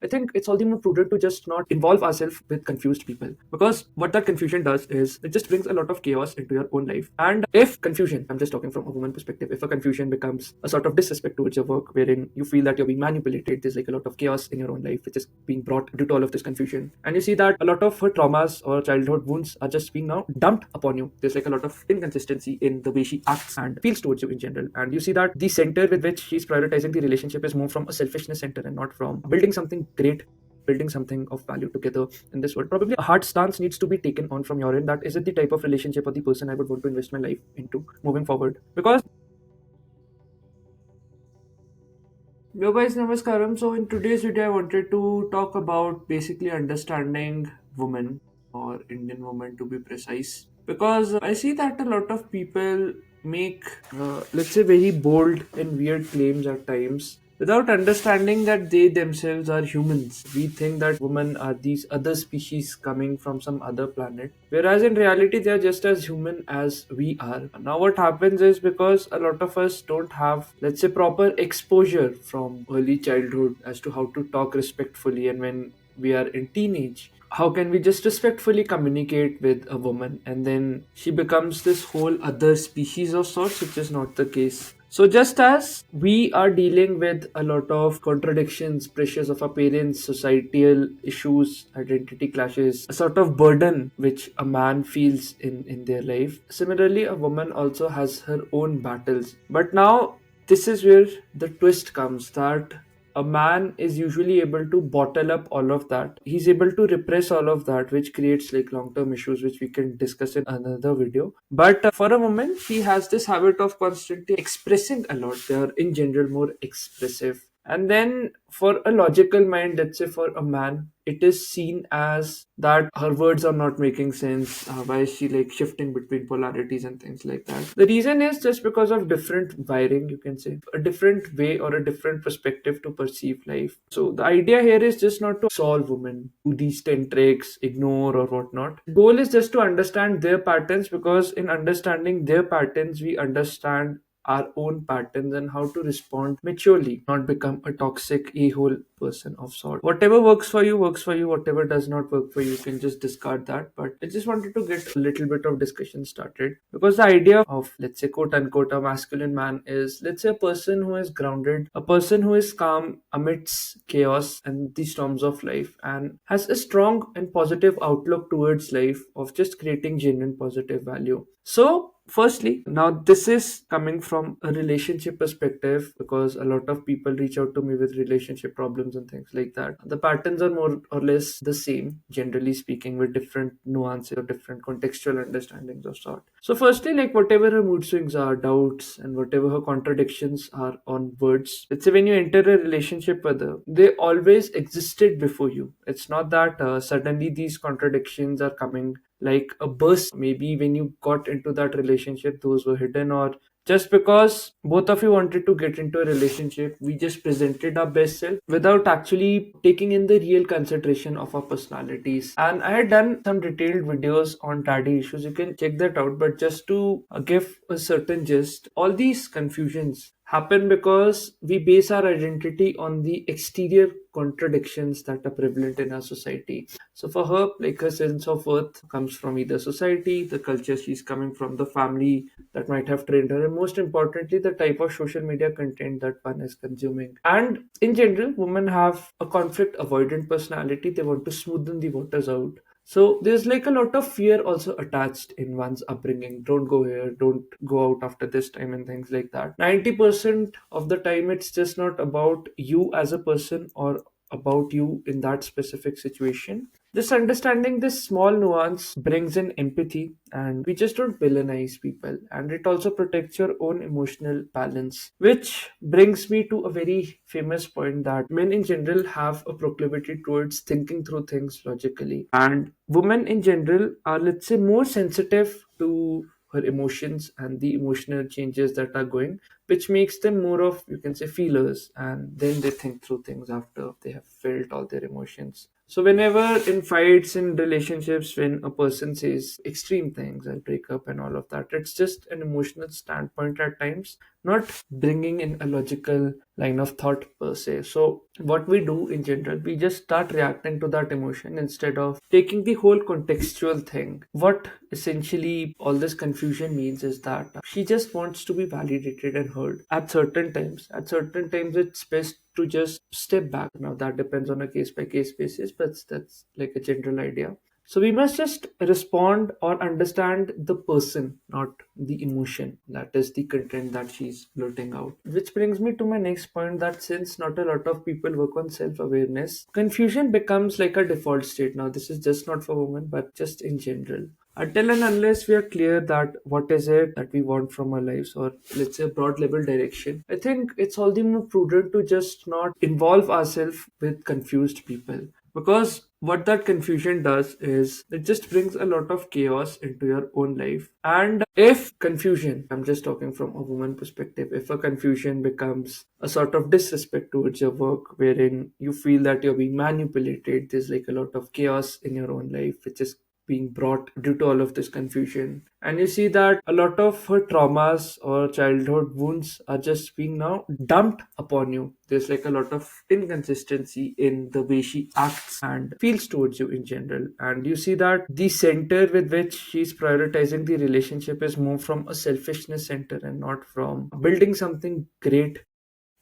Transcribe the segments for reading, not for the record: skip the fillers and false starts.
I think it's all the more prudent to just not involve ourselves with confused people, because what that confusion does is it just brings a lot of chaos into your own life. And if confusion, I'm just talking from a woman perspective, if a confusion becomes a sort of disrespect towards your work, wherein you feel that you're being manipulated, there's like a lot of chaos in your own life which is being brought due to all of this confusion, and you see that a lot of her traumas or childhood wounds are just being now dumped upon you. There's like a lot of inconsistency in the way she acts and feels towards you in general, and you see that the center with which she's prioritizing the relationship is more from a selfishness center and not from building something great, building something of value together in this world. Probably a hard stance needs to be taken on from your end, that is it the type of relationship or the person I would want to invest my life into moving forward. Because yo guys, namaskaram. So in today's video, I wanted to talk about basically understanding women, or Indian women to be precise, because I see that a lot of people make, let's say, very bold and weird claims at times without understanding that they themselves are humans. We think that women are these other species coming from some other planet, whereas in reality, they are just as human as we are. Now, what happens is, because a lot of us don't have, let's say, proper exposure from early childhood as to how to talk respectfully, and when we are in teenage, how can we just respectfully communicate with a woman, and then she becomes this whole other species of sorts, which is not the case. So just as we are dealing with a lot of contradictions, pressures of our parents, societal issues, identity clashes, a sort of burden which a man feels in their life, similarly a woman also has her own battles. But now this is where the twist comes, that a man is usually able to bottle up all of that. He's able to repress all of that, which creates like long term issues, which we can discuss in another video. But for a woman, she has this habit of constantly expressing a lot. They are in general more expressive. And then for a logical mind, let's say for a man, it is seen as that her words are not making sense. Why is she like shifting between polarities and things like that? The reason is just because of different wiring, you can say, a different way or a different perspective to perceive life. So the idea here is just not to solve women, do these 10 tricks, ignore or whatnot. The goal is just to understand their patterns, because in understanding their patterns, we understand our own patterns and how to respond maturely, not become a toxic a-hole person of sort. Whatever works for you works for you. Whatever does not work for you, you can just discard that. But I just wanted to get a little bit of discussion started, because the idea of, let's say, quote unquote, a masculine man is, let's say, a person who is grounded, a person who is calm amidst chaos and the storms of life, and has a strong and positive outlook towards life of just creating genuine positive value. So firstly, now this is coming from a relationship perspective, because a lot of people reach out to me with relationship problems and things like that. The patterns are more or less the same, generally speaking, with different nuances or different contextual understandings of sort. So firstly, like whatever her mood swings are, doubts, and whatever her contradictions are on words, let's say when you enter a relationship with her, they always existed before you. It's not that suddenly these contradictions are coming like a burst. Maybe when you got into that relationship, those were hidden, or just because both of you wanted to get into a relationship, we just presented our best self without actually taking in the real consideration of our personalities. And I had done some detailed videos on daddy issues, you can check that out. But just to give a certain gist, all these confusions happen because we base our identity on the exterior contradictions that are prevalent in our society. So for her, like, her sense of worth comes from either society, the culture she's coming from, the family that might have trained her, and most importantly, the type of social media content that one is consuming. And in general, women have a conflict avoidant personality. They want to smoothen the waters out. So there's like a lot of fear also attached in one's upbringing. Don't go here, don't go out after this time, and things like that. 90% of the time, it's just not about you as a person or about you in that specific situation. Just understanding this small nuance brings in empathy, and we just don't villainize people. And it also protects your own emotional balance, which brings me to a very famous point, that men in general have a proclivity towards thinking through things logically, and women in general are, let's say, more sensitive to her emotions and the emotional changes that are going, which makes them more of, you can say, feelers, and then they think through things after they have felt all their emotions. So whenever in fights in relationships, when a person says extreme things, I'll break up and all of that, it's just an emotional standpoint at times, not bringing in a logical line of thought per se. So what we do in general, we just start reacting to that emotion instead of taking the whole contextual thing. What essentially all this confusion means is that she just wants to be validated and heard at certain times. At certain times, it's best to just step back. Now that depends on a case by case basis, but that's like a general idea. So we must just respond or understand the person, not the emotion. That is the content that she's blurting out. Which brings me to my next point, that since not a lot of people work on self awareness, confusion becomes like a default state. Now, this is just not for women, but just in general. Until and unless we are clear that what is it that we want from our lives, or let's say a broad level direction, I think it's all the more prudent to just not involve ourselves with confused people. Because what that confusion does is it just brings a lot of chaos into your own life. And if confusion, I'm just talking from a woman perspective, if a confusion becomes a sort of disrespect towards your work, wherein you feel that you're being manipulated, there's like a lot of chaos in your own life, which is being brought due to all of this confusion. And you see that a lot of her traumas or childhood wounds are just being now dumped upon you. There's like a lot of inconsistency in the way she acts and feels towards you in general. And you see that the center with which she's prioritizing the relationship is more from a selfishness center and not from building something great,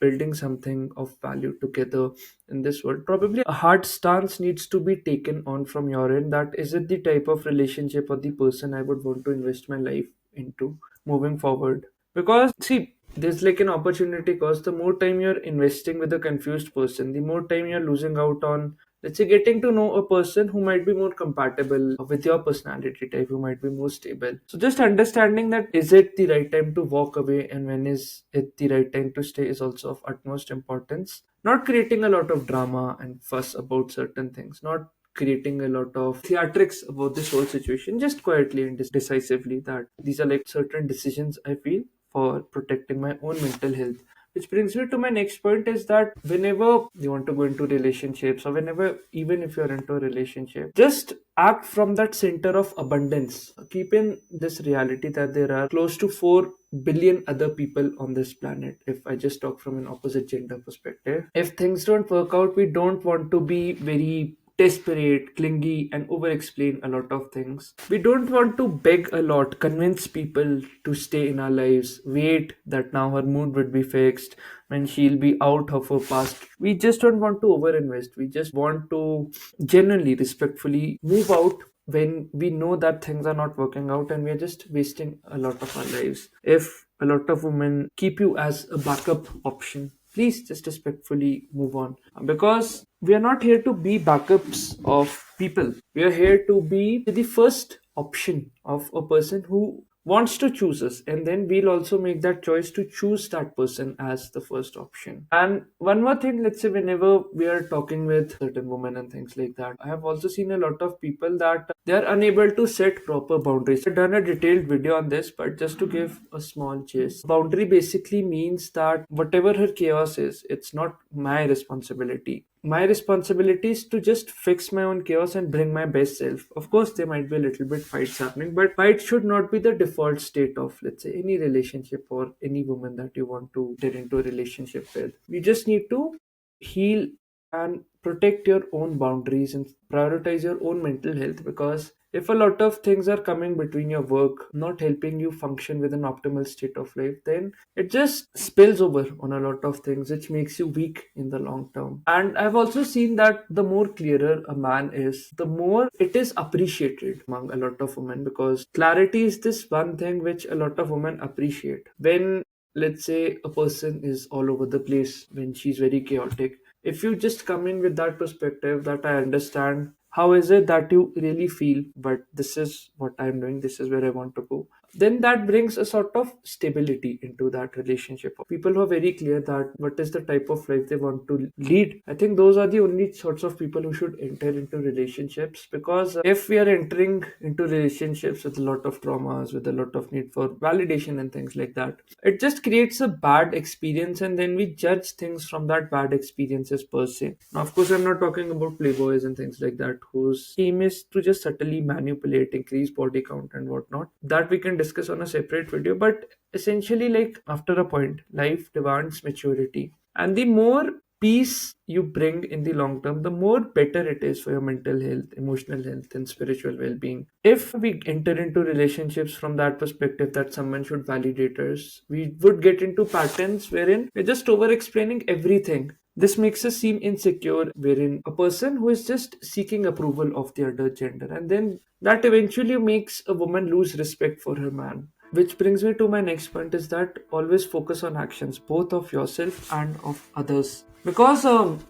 building something of value together in this world. Probably a hard stance needs to be taken on from your end, that is it the type of relationship or the person I would want to invest my life into moving forward. Because see, there's like an opportunity cost. The more time you're investing with a confused person, the more time you're losing out on, let's say, getting to know a person who might be more compatible with your personality type, who might be more stable. So just understanding that is it the right time to walk away and when is it the right time to stay is also of utmost importance. Not creating a lot of drama and fuss about certain things, not creating a lot of theatrics about this whole situation, just quietly and decisively that these are like certain decisions I feel for protecting my own mental health. Which brings me to my next point, is that whenever you want to go into relationships, or whenever, even if you're into a relationship, just act from that center of abundance. Keep in this reality that there are close to 4 billion other people on this planet. If I just talk from an opposite gender perspective, if things don't work out, we don't want to be very desperate, clingy, and over explain a lot of things. We don't want to beg a lot, convince people to stay in our lives, wait that now her mood would be fixed when she'll be out of her past. We just don't want to over invest. We just want to genuinely, respectfully move out when we know that things are not working out and we are just wasting a lot of our lives. If a lot of women keep you as a backup option, please just respectfully move on, because we are not here to be backups of people. We are here to be the first option of a person who wants to choose us, and then we'll also make that choice to choose that person as the first option. And one more thing, let's say whenever we are talking with certain women and things like that, I have also seen a lot of people that they are unable to set proper boundaries. I've done a detailed video on this, but just to give a small gist, boundary basically means that whatever her chaos is, it's not my responsibility. My responsibility is to just fix my own chaos and bring my best self. Of course, there might be a little bit fights happening, but fight should not be the default state of, let's say, any relationship or any woman that you want to get into a relationship with. You just need to heal and protect your own boundaries and prioritize your own mental health, because if a lot of things are coming between your work, not helping you function with an optimal state of life, then it just spills over on a lot of things, which makes you weak in the long term. And I've also seen that the more clearer a man is, the more it is appreciated among a lot of women, because clarity is this one thing which a lot of women appreciate. When, let's say, a person is all over the place, when she's very chaotic, if you just come in with that perspective that I understand how is it that you really feel, but this is what I'm doing, this is where I want to go, then that brings a sort of stability into that relationship. People who are very clear that what is the type of life they want to lead, I think those are the only sorts of people who should enter into relationships. Because if we are entering into relationships with a lot of traumas, with a lot of need for validation and things like that, it just creates a bad experience, and then we judge things from that bad experiences per se. Now, of course, I'm not talking about playboys and things like that whose aim is to just subtly manipulate, increase body count and whatnot. That we can discuss on a separate video. But essentially, like, after a point, life demands maturity, and the more peace you bring in the long term, the more better it is for your mental health, emotional health, and spiritual well-being. If we enter into relationships from that perspective that someone should validate us, we would get into patterns wherein we're just over explaining everything. This makes us seem insecure, wherein a person who is just seeking approval of the other gender, and then that eventually makes a woman lose respect for her man. Which brings me to my next point, is that always focus on actions, both of yourself and of others. Because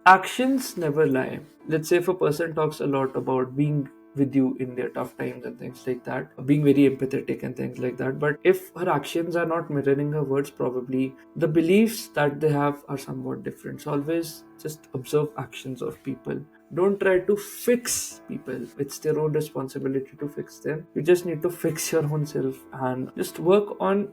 actions never lie. Let's say if a person talks a lot about being with you in their tough times and things like that, being very empathetic and things like that, but if her actions are not mirroring her words, probably the beliefs that they have are somewhat different. So always just observe actions of people. Don't try to fix people. It's their own responsibility to fix them. You just need to fix your own self and just work on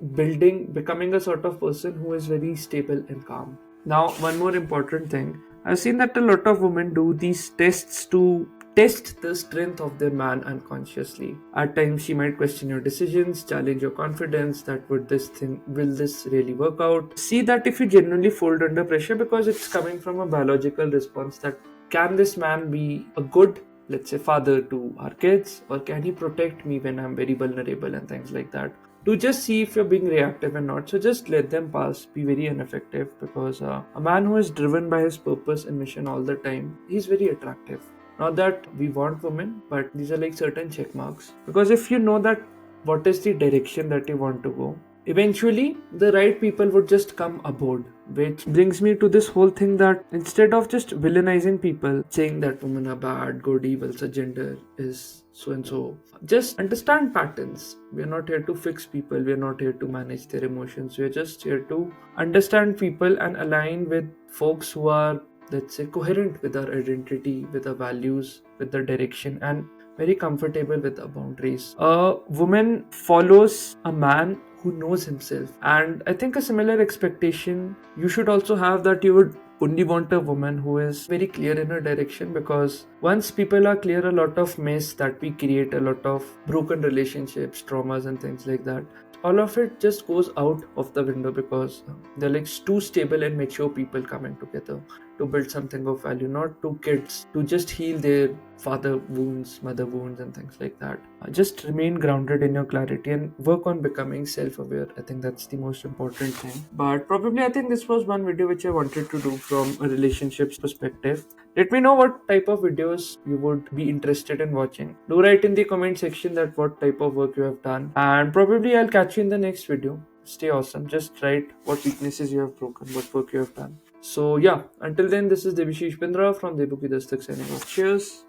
becoming a sort of person who is very stable and calm. Now, one more important thing. I've seen that a lot of women do these tests to test the strength of their man unconsciously. At times, she might question your decisions, challenge your confidence that will this really work out? See that if you genuinely fold under pressure, because it's coming from a biological response, that can this man be a good, let's say, father to our kids, or can he protect me when I'm very vulnerable and things like that? To just see if you're being reactive and not. So just let them pass, be very ineffective, because a man who is driven by his purpose and mission all the time, he's very attractive. Not that we want women, but these are like certain check marks. Because if you know that what is the direction that you want to go, eventually the right people would just come aboard. Which brings me to this whole thing that instead of just villainizing people, saying that women are bad, good, evil, such gender is so and so, just understand patterns. We are not here to fix people, we are not here to manage their emotions. We are just here to understand people and align with folks who are, let's say, coherent with our identity, with our values, with the direction, and very comfortable with the boundaries. A woman follows a man who knows himself, and I think a similar expectation you should also have, that you would only want a woman who is very clear in her direction. Because once people are clear, a lot of mess that we create, a lot of broken relationships, traumas and things like that, all of it just goes out of the window, because they're like two stable and mature people coming together to build something of value, not two kids to just heal their father wounds, mother wounds, and things like that. Just remain grounded in your clarity and work on becoming self-aware. I think that's the most important thing. But probably I think this was one video which I wanted to do from a relationships perspective. Let me know what type of videos you would be interested in watching. Do write in the comment section that what type of work you have done, and probably I'll catch you in the next video. Stay awesome. Just write what weaknesses you have broken, what work you have done. So yeah, until then, this is Debu Ki Dastak signing off. Cheers.